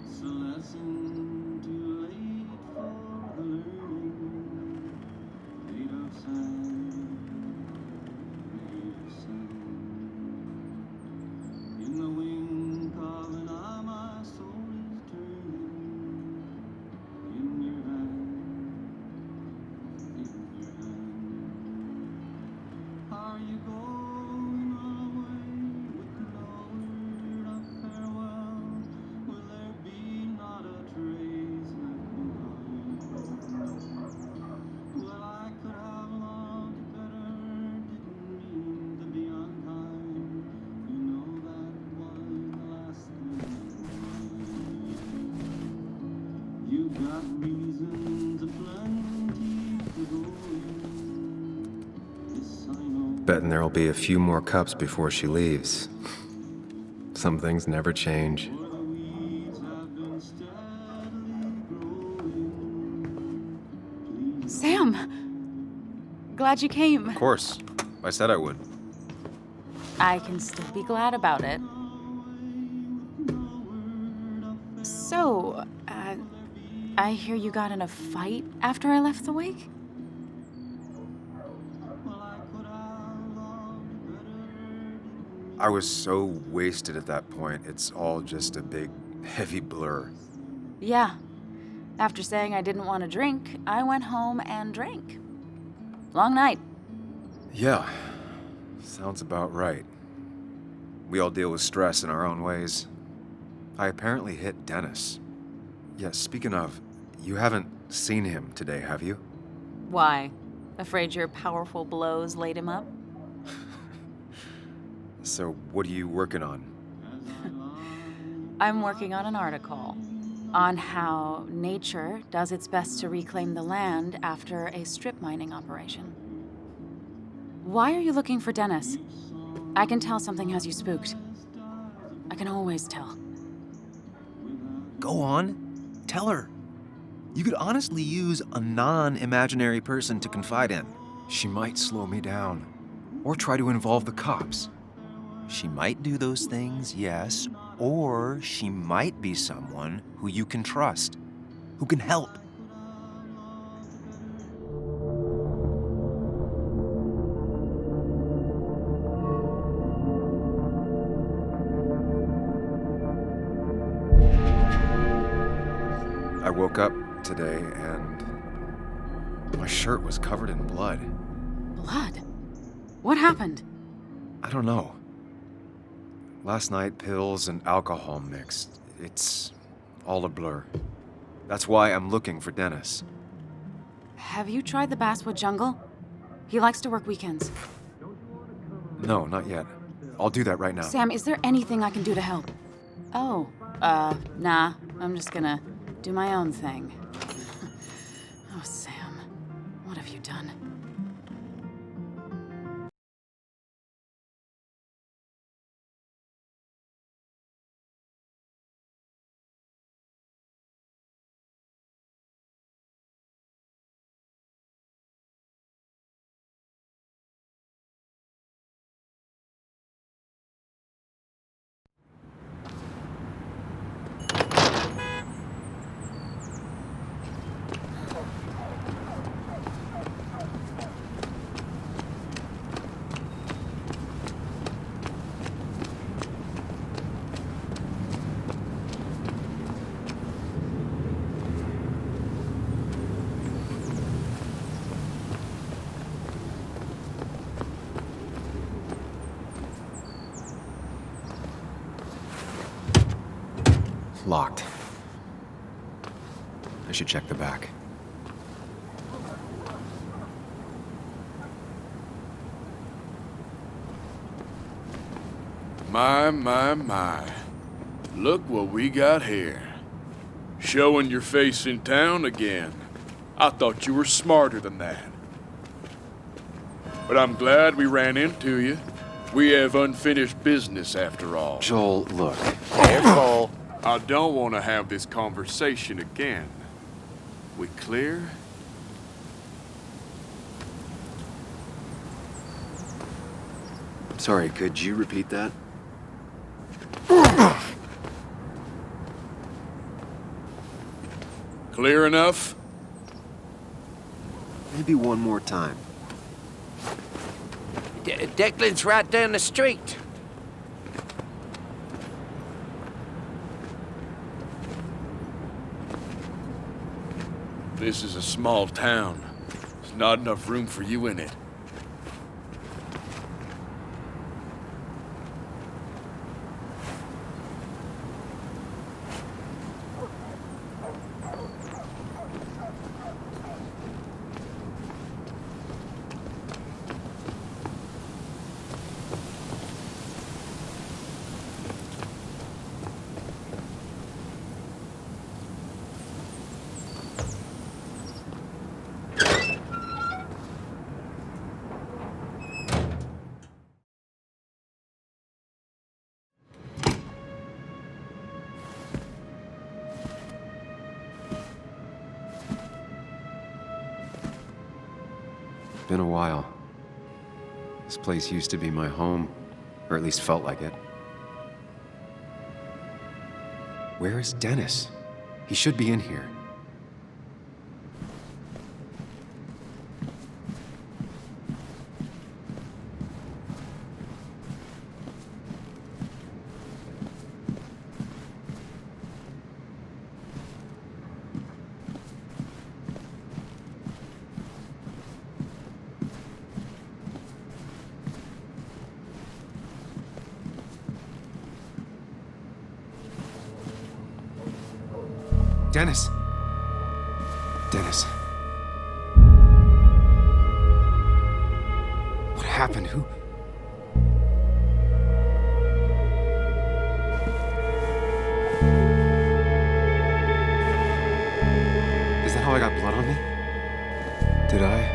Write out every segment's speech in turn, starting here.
It's a lesson too late for the learning. Made of sand, made of sand. In the wink of an eye, my soul is turning. In your hand, in your hand. Are you going away with no word of farewell? Will there be not a trace left behind? Well, I could have loved you better, didn't mean to be unkind. You know that was the last thing in mind. You got reasons aplenty to go in. This I know. Betting there'll be a few more cups before she leaves. Some things never change. For the weeds have been steadily growing. Please Sam! Glad you came. Of course. I said I would. I can still be glad about it. So, I hear you got in a fight after I left the wake? I was so wasted at that point, it's all just a big, heavy blur. Yeah. After saying I didn't want to drink, I went home and drank. Long night. Yeah, sounds about right. We all deal with stress in our own ways. I apparently hit Dennis. Yeah, speaking of, you haven't seen him today, have you? Why? Afraid your powerful blows laid him up? So, what are you working on? I'm working on an article on how nature does its best to reclaim the land after a strip mining operation. Why are you looking for Dennis? I can tell something has you spooked. I can always tell. Go on. Tell her. You could honestly use a non-imaginary person to confide in. She might slow me down, or try to involve the cops. She might do those things, yes, or she might be someone who you can trust, who can help. I woke up today and my shirt was covered in blood. Blood? What happened? I don't know. Last night, pills and alcohol mixed. It's all a blur. That's why I'm looking for Dennis. Have you tried the Basswood jungle? He likes to work weekends. No, not yet. I'll do that right now. Sam, is there anything I can do to help? Oh, nah. I'm just gonna do my own thing. Oh, Sam, what have you done? Locked. I should check the back. My. Look what we got here. Showing your face in town again. I thought you were smarter than that. But I'm glad we ran into you. We have unfinished business after all. Joel, look. Careful. I don't want to have this conversation again. We clear? Sorry, could you repeat that? Clear enough? Maybe one more time. Declan's right down the street. This is a small town. There's not enough room for you in it. Been a while. This place used to be my home, or at least felt like it. Where is Dennis? He should be in here. Dennis! Dennis. What happened? Who? Is that how I got blood on me? Did I?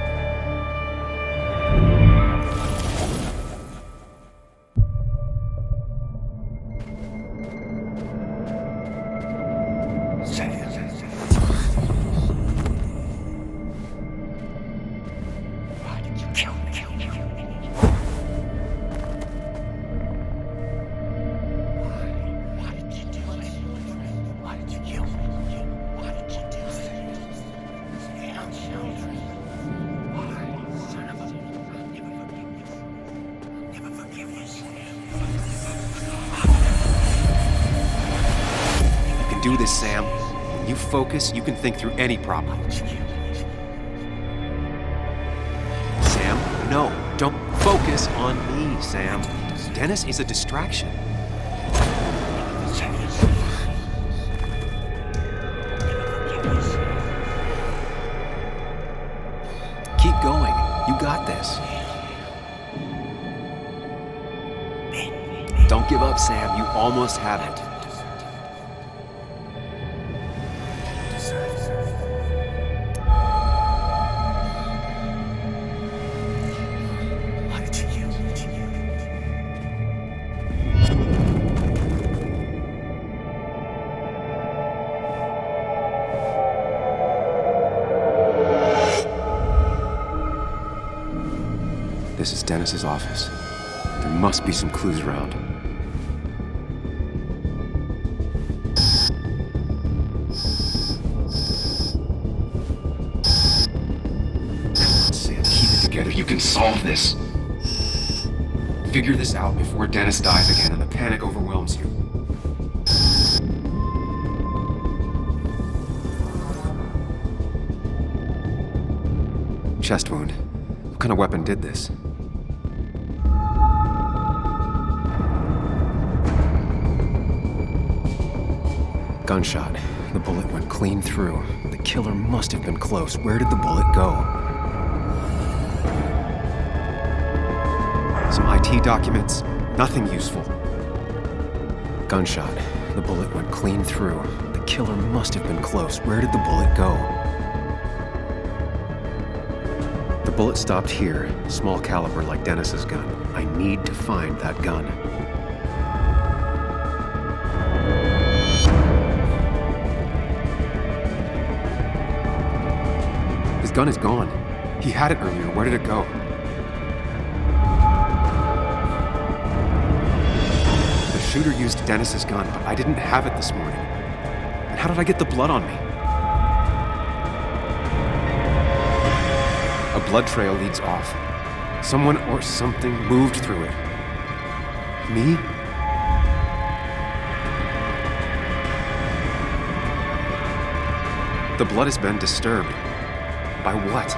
Do this, Sam. When you focus, you can think through any problem. Sam, no, don't focus on me, Sam. Dennis is a distraction. Keep going. You got this. Don't give up, Sam. You almost have it. This is Dennis's office. There must be some clues around. Sam, keep it together. You can solve this. Figure this out before Dennis dies again and the panic overwhelms you. Chest wound. What kind of weapon did this? Gunshot. The bullet went clean through. The killer must have been close. Where did the bullet go? Some IT documents. Nothing useful. Gunshot. The bullet went clean through. The killer must have been close. Where did the bullet go? The bullet stopped here. Small caliber like Dennis's gun. I need to find that gun. His gun is gone. He had it earlier. Where did it go? The shooter used Dennis's gun, but I didn't have it this morning. And how did I get the blood on me? A blood trail leads off. Someone or something moved through it. Me? The blood has been disturbed. By what?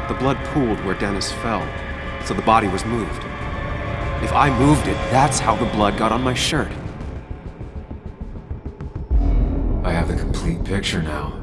The blood pooled where Dennis fell, so the body was moved. If I moved it, that's how the blood got on my shirt. I have the complete picture now.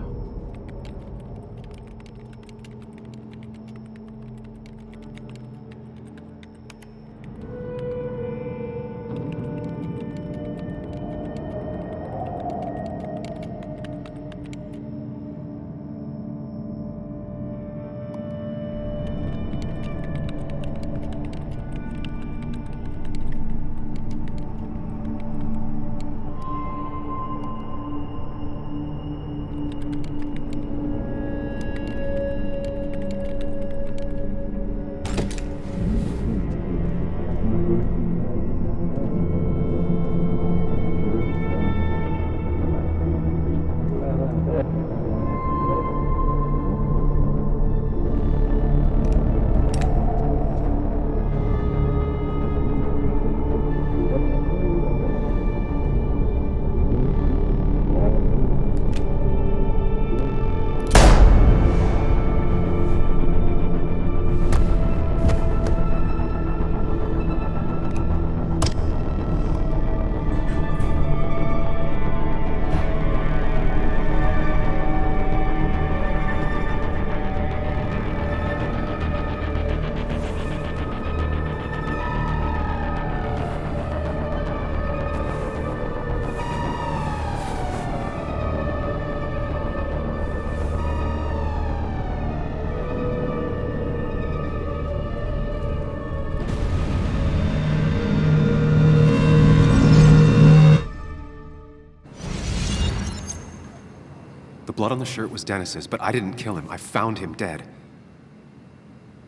The blood on the shirt was Dennis's, but I didn't kill him. I found him dead.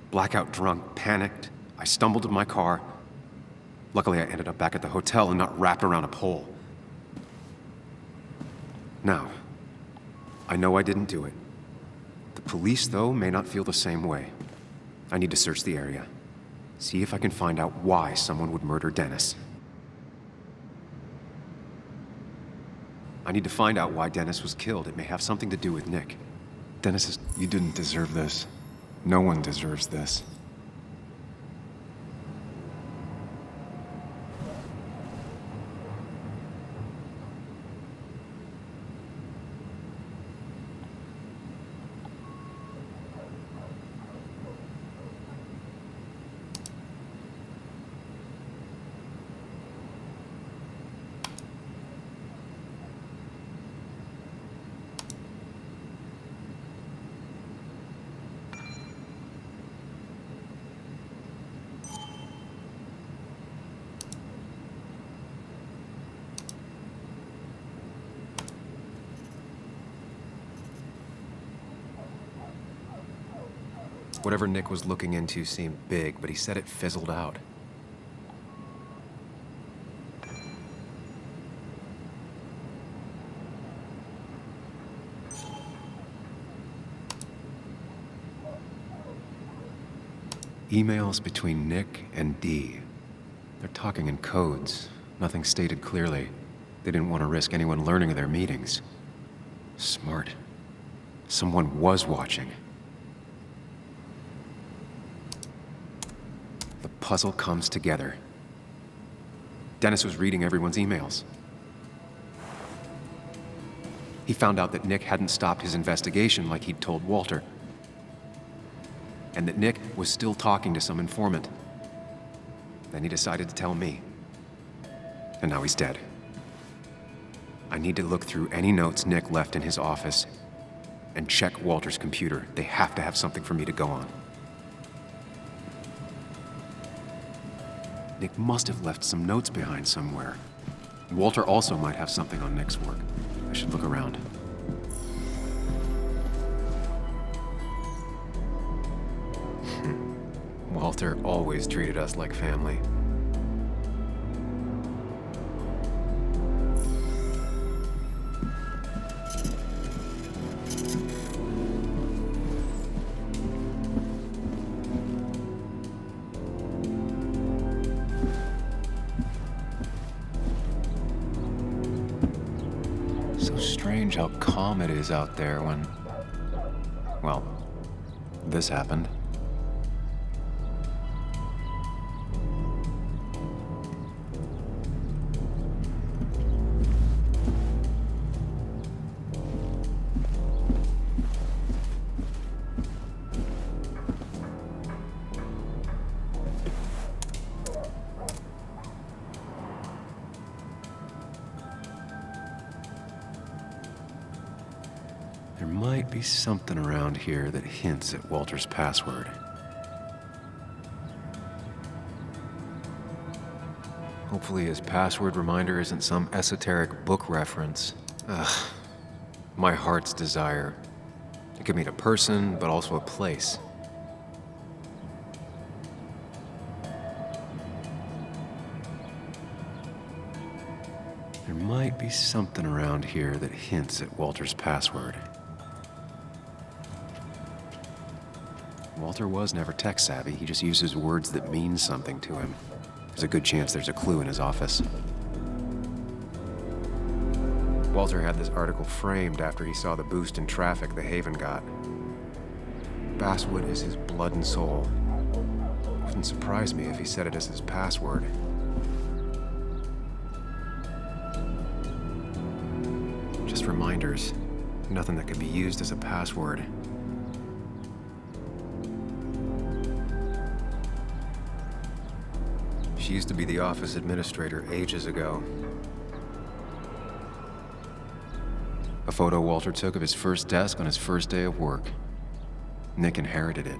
Blackout drunk, panicked. I stumbled to my car. Luckily, I ended up back at the hotel and not wrapped around a pole. Now, I know I didn't do it. The police, though, may not feel the same way. I need to search the area. See if I can find out why someone would murder Dennis. I need to find out why Dennis was killed. It may have something to do with Nick. Dennis, you didn't deserve this. No one deserves this. Whatever Nick was looking into seemed big, but he said it fizzled out. Emails between Nick and Dee. They're talking in codes. Nothing stated clearly. They didn't want to risk anyone learning of their meetings. Smart. Someone was watching. The puzzle comes together. Dennis was reading everyone's emails. He found out that Nick hadn't stopped his investigation like he'd told Walter. And that Nick was still talking to some informant. Then he decided to tell me. And now he's dead. I need to look through any notes Nick left in his office and check Walter's computer. They have to have something for me to go on. Nick must have left some notes behind somewhere. Walter also might have something on Nick's work. I should look around. Walter always treated us like family. So strange how calm it is out there when, well, this happened. There might be something around here that hints at Walter's password. Hopefully his password reminder isn't some esoteric book reference. Ugh. My heart's desire. It could mean a person, but also a place. There might be something around here that hints at Walter's password. Walter was never tech-savvy. He just uses words that mean something to him. There's a good chance there's a clue in his office. Walter had this article framed after he saw the boost in traffic the Haven got. Basswood is his blood and soul. It wouldn't surprise me if he said it as his password. Just reminders. Nothing that could be used as a password. She used to be the office administrator ages ago. A photo Walter took of his first desk on his first day of work. Nick inherited it.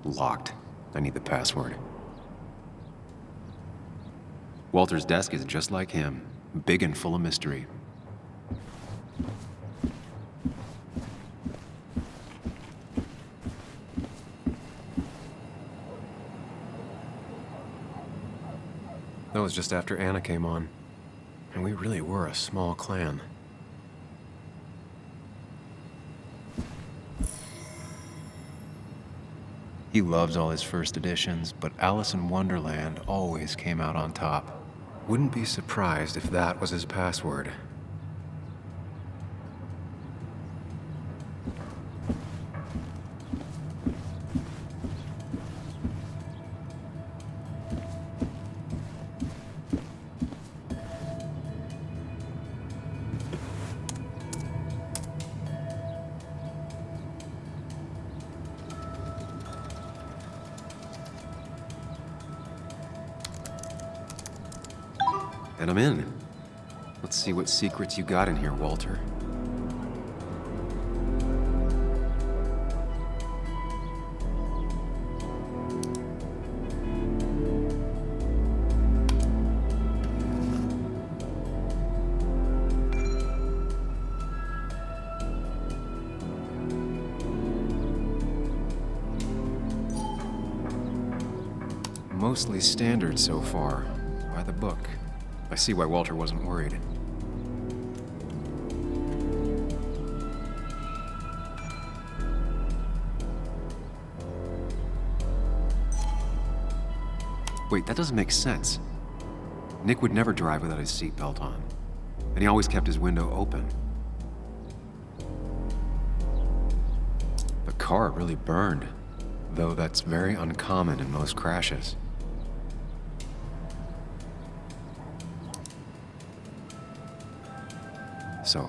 Locked. I need the password. Walter's desk is just like him. Big and full of mystery. That was just after Anna came on. And we really were a small clan. He loves all his first editions, but Alice in Wonderland always came out on top. Wouldn't be surprised if that was his password. And I'm in. Let's see what secrets you got in here, Walter. Mostly standard so far, by the book. I see why Walter wasn't worried. Wait, that doesn't make sense. Nick would never drive without his seatbelt on, and he always kept his window open. The car really burned, though that's very uncommon in most crashes. So,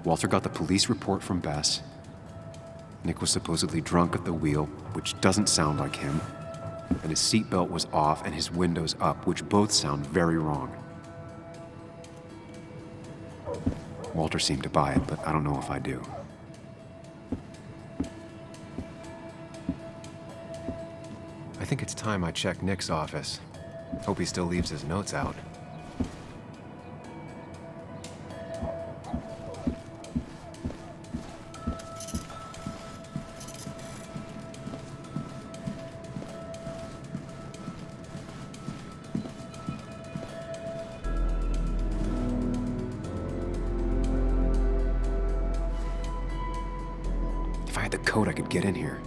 Walter got the police report from Bess. Nick was supposedly drunk at the wheel, which doesn't sound like him. And his seatbelt was off and his windows up, which both sound very wrong. Walter seemed to buy it, but I don't know if I do. I think it's time I check Nick's office. Hope he still leaves his notes out. the code, I could get in here.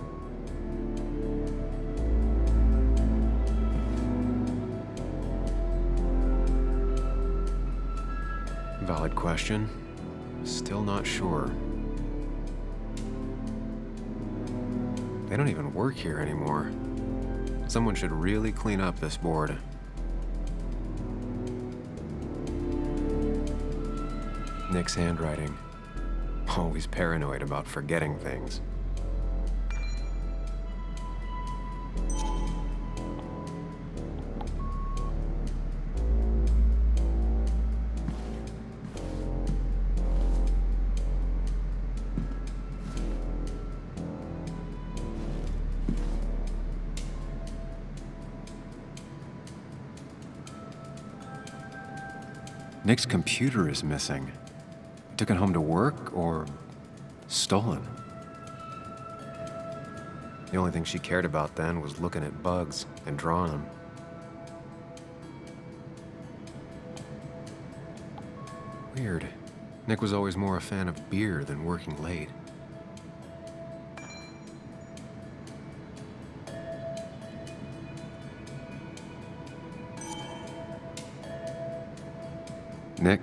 Valid question. Still not sure. They don't even work here anymore. Someone should really clean up this board. Nick's handwriting. Always paranoid about forgetting things. Nick's computer is missing. Took it home to work or stolen. The only thing she cared about then was looking at bugs and drawing them. Weird. Nick was always more a fan of beer than working late. Nick,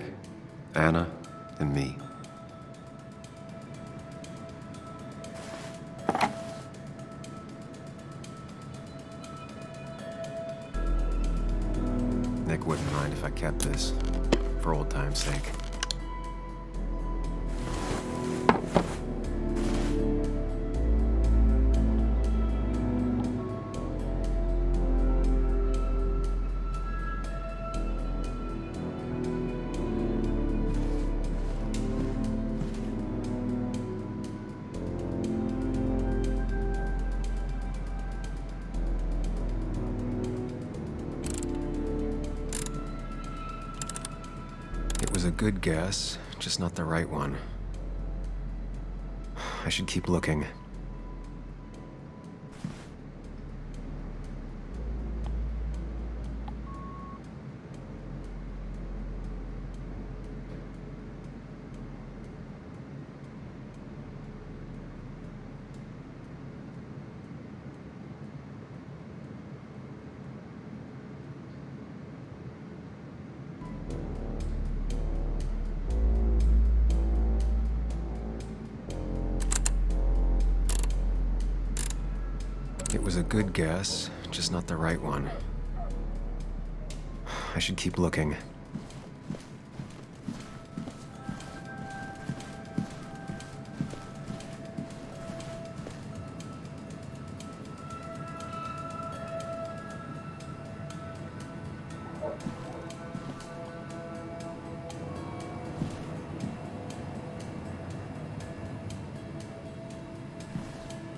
Anna, and me. Nick wouldn't mind if I kept this, for old time's sake. It was a good guess, just not the right one. I should keep looking. It was a good guess, just not the right one. I should keep looking.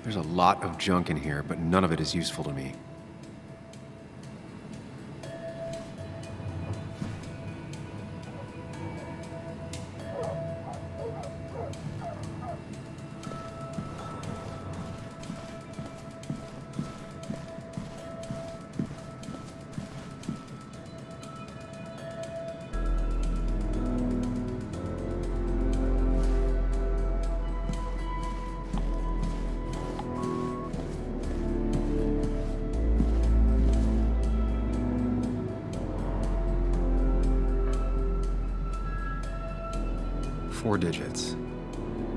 There's a lot of junk in here, but none of it is useful to me. Four digits.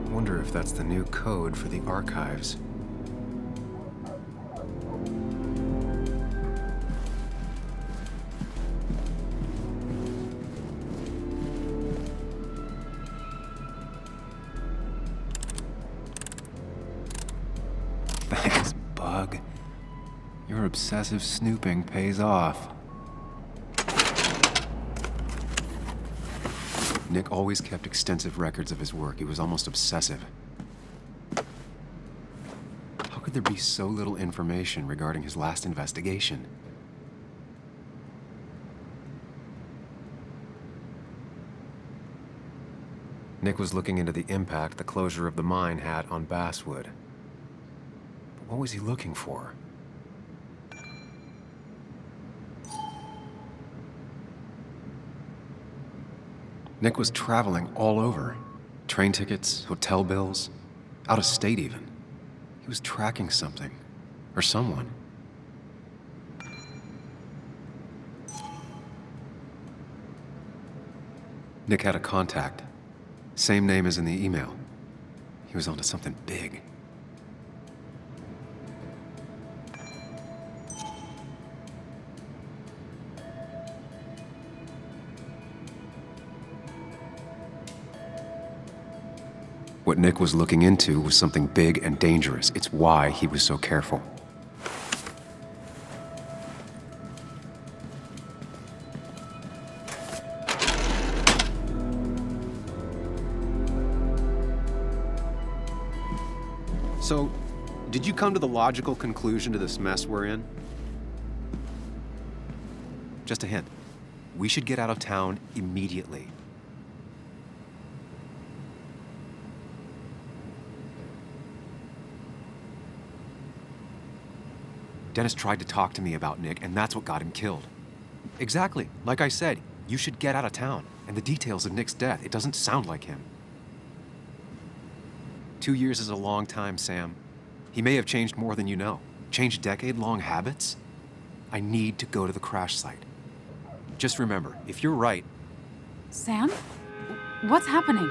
Wonder if that's the new code for the archives. Thanks, Bug. Your obsessive snooping pays off. Nick always kept extensive records of his work. He was almost obsessive. How could there be so little information regarding his last investigation? Nick was looking into the impact the closure of the mine had on Basswood. But what was he looking for? Nick was traveling all over. Train tickets, hotel bills, out of state even. was tracking something. Or someone. Nick had a contact. Same name as in the email. He was onto something big. What Nick was looking into was something big and dangerous. It's why he was so careful. So, did you come to the logical conclusion to this mess we're in? Just a hint. We should get out of town immediately. Dennis tried to talk to me about Nick, and that's what got him killed. Exactly. Like I said, you should get out of town. And the details of Nick's death, it doesn't sound like him. 2 years is a long time, Sam. He may have changed more than you know. Changed decade-long habits? I need to go to the crash site. Just remember, if you're right... Sam? What's happening?